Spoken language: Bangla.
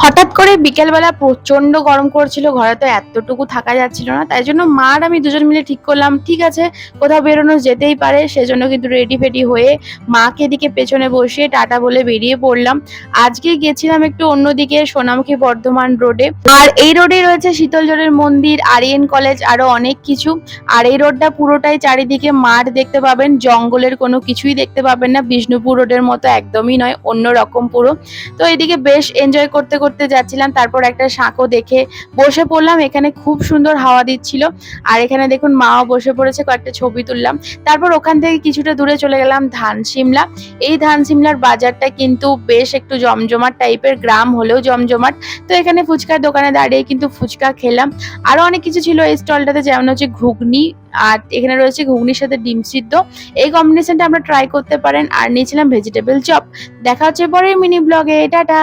হঠাৎ করে বিকেলবেলা প্রচন্ড গরম করছিল, ঘরে তো এতটুকু থাকা যাচ্ছিল না, তাই জন্য মা আর আমি দুজন মিলে ঠিক করলাম ঠিক আছে কোথাও বেরোনো যেতেই পারে। সেজন্য কিন্তু রেডি ফেডি হয়ে মাকে এদিকে পেছনে বসিয়ে টাটা বলে বেরিয়ে পড়লাম। আজকে গেছিলাম একটু অন্যদিকে, সোনামুখী বর্ধমান রোডে। আর এই রোডে রয়েছে শীতলজলের মন্দির, আরিয়ান কলেজ, আরো অনেক কিছু। আর এই রোডটা পুরোটাই চারিদিকে মাঠ দেখতে পাবেন, জঙ্গলের কোনো কিছুই দেখতে পাবেন না। বিষ্ণুপুর রোডের মতো একদমই নয়, অন্য রকম পুরো। তো এদিকে বেশ এনজয় করতে করতে যাচ্ছিলাম, তারপর একটা সাঁকো দেখে বসে পড়লাম। এখানে খুব সুন্দর হাওয়া দিচ্ছিল। আর এখানে দেখুন মাও বসে পড়েছে, কয়েকটা ছবি তুললাম। তারপর ওখান থেকে কিছুটা দূরে চলে গেলাম ধান সিমলা। এই ধান সিমলার বাজারটা কিন্তু বেশ একটু জমজমাট টাইপের, গ্রাম হলেও জমজমাট। তো এখানে ফুচকার দোকানে দাঁড়িয়ে কিন্তু ফুচকা খেলাম। আরো অনেক কিছু ছিল এই স্টলটাতে, যেমন হচ্ছে ঘুগনি, আর এখানে রয়েছে ঘুগনির সাথে ডিম সিদ্ধ। এই কম্বিনেশনটা আমরা ট্রাই করতে পারেন। আর নিয়েছিলাম ভেজিটেবল চপ। দেখা হচ্ছে পরের মিনি ব্লগে, টাটা।